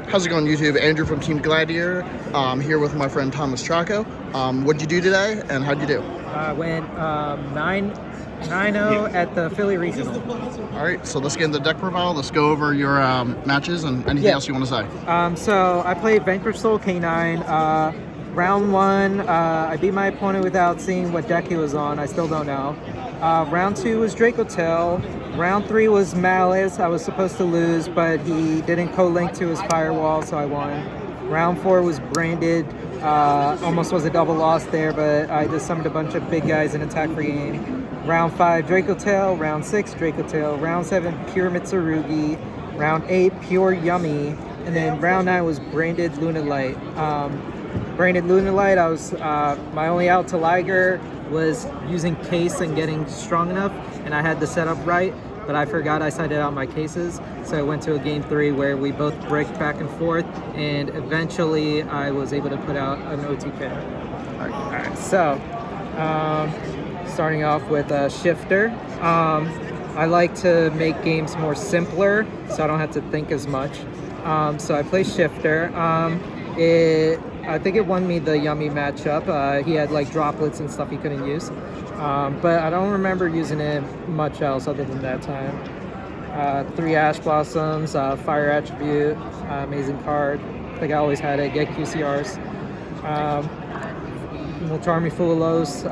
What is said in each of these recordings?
How's it going, YouTube? Andrew from Team Gladiator. Here with my friend Thomas Chacko. What'd you do today, and how'd you do? Went 9-0 at the Philly Regional. All right, so let's get into the deck profile. Let's go over your matches and anything else you want to say. So I played Vanquish Soul K9. Round 1, I beat my opponent without seeing what deck he was on. I still don't know. Round 2 was Draco Tail. Round 3 was Malice. I was supposed to lose, but he didn't co-link to his firewall, so I won. Round 4 was Branded. Almost was a double loss there, but I just summoned a bunch of big guys in attack free game. Round 5, Draco Tail. Round 6, Draco Tail. Round 7, Pure Mitsurugi. Round 8, Pure Yummy. And then round 9 was Branded Luna Light. Branded Luna Light, I was my only out to Liger was using case and getting strong enough, and I had the setup right, but I forgot I sided out my cases, so I went to a game 3 where we both bricked back and forth, and eventually I was able to put out an OTK. All right. So starting off with Shifter. I like to make games more simpler, so I don't have to think as much. So I play Shifter. I think it won me the Yummy matchup. He had like droplets and stuff he couldn't use. But I don't remember using it much else other than that time. 3 Ash Blossoms, Fire Attribute, amazing card. I think I always had it, get QCRs. Mulcharmy Fulos,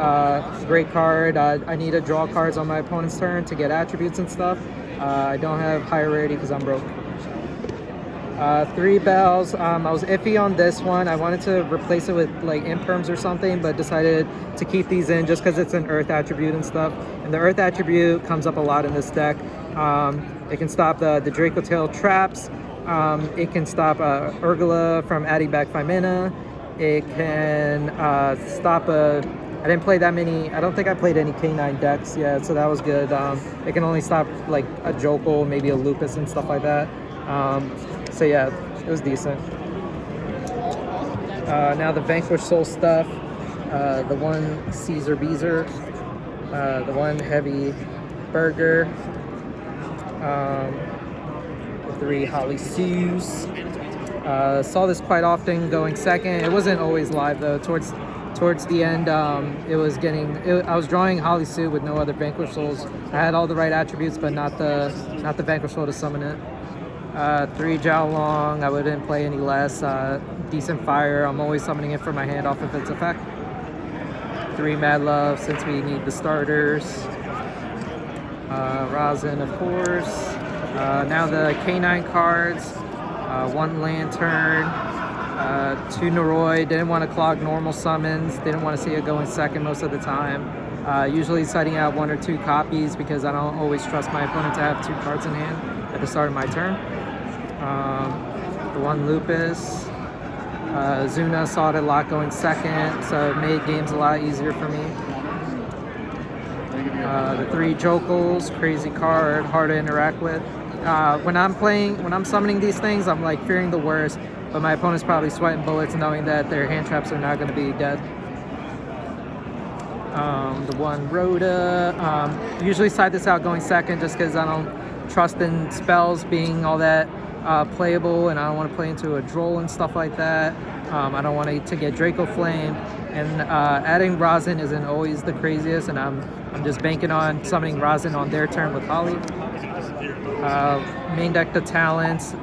great card. I need to draw cards on my opponent's turn to get attributes and stuff. I don't have higher rarity because I'm broke. 3 Bells. I was iffy on this one. I wanted to replace it with like imperms or something, but decided to keep these in just because it's an earth attribute and stuff. And the earth attribute comes up a lot in this deck. It can stop the Draco Tail traps. It can stop Urgula from adding back 5 mana. It can stop I didn't play that many. I don't think I played any K9 decks yet, so that was good. It can only stop like a Jokel, maybe a Lupus and stuff like that. So yeah, it was decent. Now the Vanquish Soul stuff. The 1 Caesar Beezer. The 1 Heavy Burger. The 3 Holly Sues. Saw this quite often going second. It wasn't always live though. Towards the end, it was getting. I was drawing Holly Sue with no other Vanquish Souls. I had all the right attributes, but not the Vanquish Soul to summon it. 3 Jiao Long, I wouldn't play any less. Decent Fire, I'm always summoning it for my hand off of its effect. 3 Mad Love, since we need the starters. Rosin, of course. Now the K9 cards. 1 Lantern. 2 Noroi, didn't want to clog normal summons. Didn't want to see it go in second most of the time. Usually setting out 1 or 2 copies because I don't always trust my opponent to have 2 cards in hand at the start of my turn. The 1 Lupus. Zuna saw it a lot going second, so it made games a lot easier for me. The 3 Jokels, crazy card, hard to interact with. When I'm summoning these things, I'm like fearing the worst, but my opponent's probably sweating bullets knowing that their hand traps are not going to be dead. The 1 Rhoda. Usually side this out going second just because I don't trust in spells being all that playable, and I don't want to play into a Droll and stuff like that. I don't want to get Draco Flame, and adding Rosin isn't always the craziest, and I'm just banking on summoning Rosin on their turn with Holly. Main deck the talents.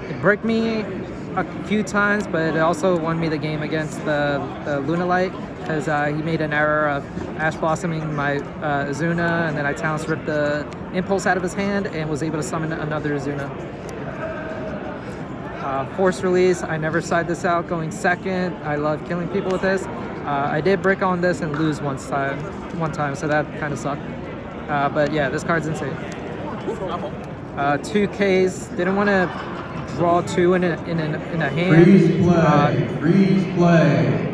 It bricked me a few times, but it also won me the game against the Luna Light because he made an error of Ash Blossoming my Azuna, and then I talents ripped the Impulse out of his hand and was able to summon another Azuna. Force Release, I never side this out going second. I love killing people with this. I did brick on this and lose one time, so that kind of sucked. But yeah, this card's insane. 2 Ks, didn't want to draw 2 in a hand. Freeze play.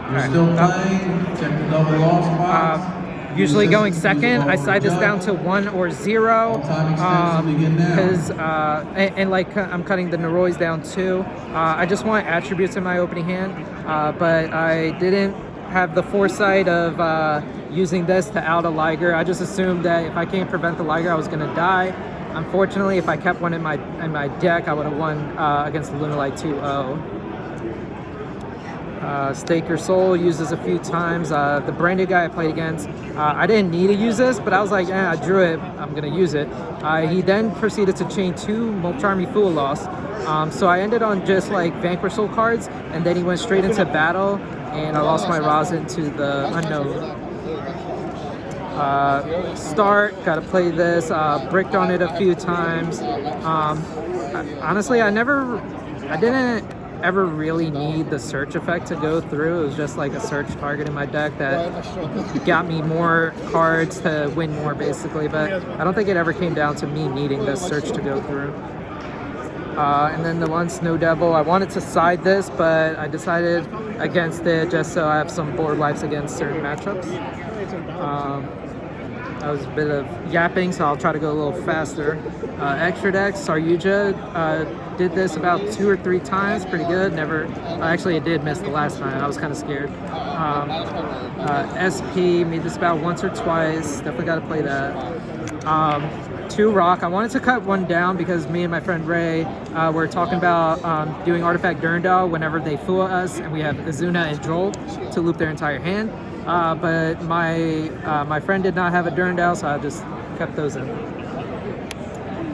You're still playing. Check the double loss box. Usually going second, I side this down to 1 or 0 because and like I'm cutting the Norois down too. I just want attributes in my opening hand, but I didn't have the foresight of using this to out a Liger. I just assumed that if I can't prevent the Liger, I was gonna die. Unfortunately, if I kept one in my deck, I would have won against Lunalite 2-0. Stake Your Soul uses a few times. The branded guy I played against, I didn't need to use this, but I was like, I drew it, I'm gonna use it. He then proceeded to chain 2 Molcharmi Fool Loss. So I ended on just like Vanquish Soul cards, and then he went straight into battle, and I lost my Rosin to the unknown. Start, gotta play this, bricked on it a few times. Honestly, I didn't ever really need the search effect to go through. It was just like a search target in my deck that got me more cards to win more, basically, but I don't think it ever came down to me needing this search to go through. And then the one Snow Devil, I wanted to side this, but I decided against it just so I have some board wipes against certain matchups. That was a bit of yapping, so I'll try to go a little faster. Extra deck, Saryuja did this about 2 or 3 times, pretty good. Actually it did miss the last time, I was kind of scared. SP, made this about once or twice, definitely got to play that. 2 Rock, I wanted to cut 1 down because me and my friend Ray were talking about doing Artifact Durandal whenever they fool us, and we have Azuna and Droll to loop their entire hand. But my friend did not have a Durandal, so I just kept those in.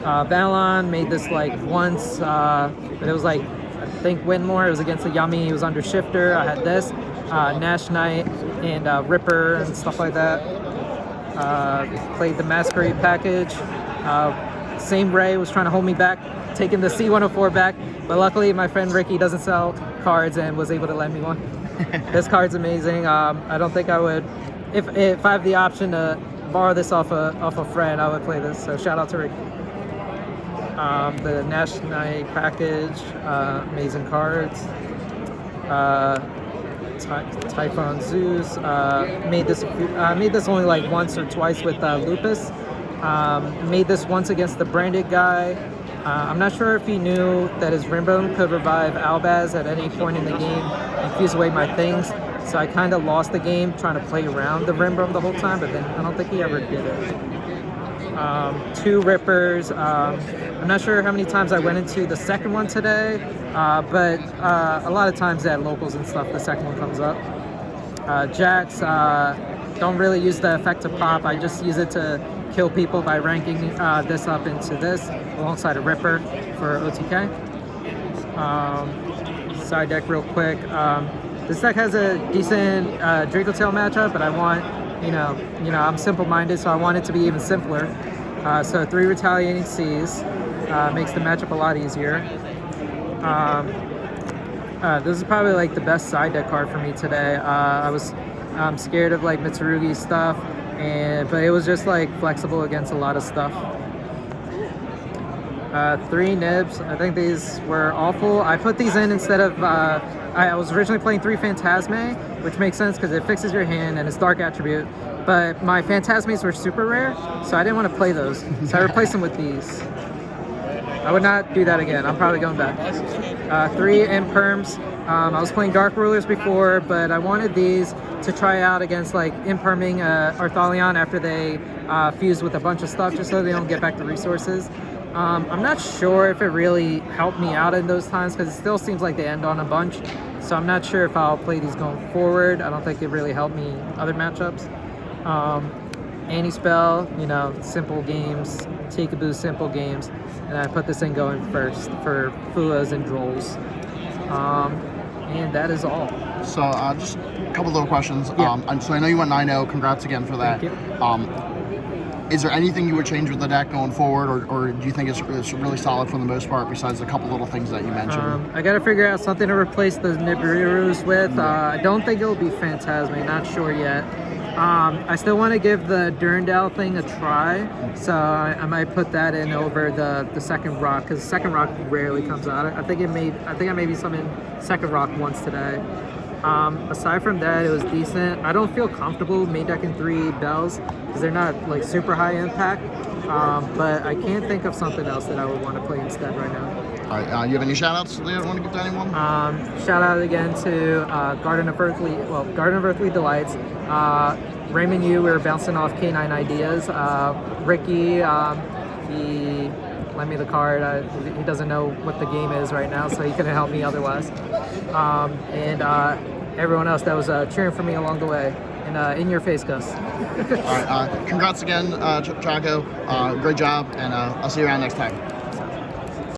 Valon made this like once, but it was like, I think Winmore, it was against the Yummy, he was under Shifter. I had this, Nash Knight, and Ripper, and stuff like that. Played the Masquerade package. Same Ray was trying to hold me back, taking the C104 back, but luckily my friend Ricky doesn't sell cards and was able to lend me one. This card's amazing. I don't think I would, if I have the option to borrow this off a friend, I would play this, so shout out to Ricky. The Nash Knight package, amazing cards. Typhon Zeus, made this only like once or twice with Lupus. Made this once against the branded guy. I'm not sure if he knew that his Rimbone could revive Albaz at any point in the game and fuse away my things, so I kind of lost the game trying to play around the Rimbone the whole time, but then I don't think he ever did it. 2 Rippers. I'm not sure how many times I went into the second one today, but a lot of times at locals and stuff, the second one comes up. Jax, don't really use the effect to pop. I just use it to kill people by ranking this up into this alongside a Ripper for OTK. Side deck real quick. This deck has a decent Draco Tail matchup, but I want, I'm simple-minded, so I want it to be even simpler. So 3 Retaliating Seas makes the matchup a lot easier. This is probably like the best side deck card for me today. I was scared of like Mitsurugi's stuff, but it was just like flexible against a lot of stuff. 3 Nibs. I think these were awful. I put these in instead of, I was originally playing 3 Phantasme, which makes sense because it fixes your hand and it's Dark Attribute, but my Phantasmes were super rare, so I didn't want to play those, so I replaced them with these. I would not do that again. I'm probably going back. 3 Imperms. I was playing Dark Rulers before, but I wanted these to try out against like Imperming Arthalion after they fuse with a bunch of stuff, just so they don't get back the resources. I'm not sure if it really helped me out in those times because it still seems like they end on a bunch, so I'm not sure if I'll play these going forward. I don't think it really helped me other matchups. Anti-Spell, simple games, Tikaboo simple games, and I put this in going first for Fulas and Drolls. And that is all. So just a couple little questions. Yeah. So I know you went 9-0. Congrats again for that. Thank you. Is there anything you would change with the deck going forward, or do you think it's really solid for the most part, besides a couple little things that you mentioned? I gotta figure out something to replace the Nibiru's with. I don't think it'll be Phantasme, not sure yet. I still want to give the Durandal thing a try, so I might put that in over the second rock, because the second rock rarely comes out. I think I maybe summoned second rock once today. Aside from that, it was decent. I don't feel comfortable main decking 3 Bells because they're not like super high impact, but I can't think of something else that I would want to play instead right now. All right, you have any shout-outs that you want to give to anyone? Shout out again to Garden of Earthly Delights. Raymond Yu, we were bouncing off K9 ideas. Ricky, He lent me the card. He doesn't know what the game is right now, so he couldn't help me otherwise. And everyone else that was cheering for me along the way. And in your face, Gus. All right, congrats again, Chacko. Great job, and I'll see you around next time.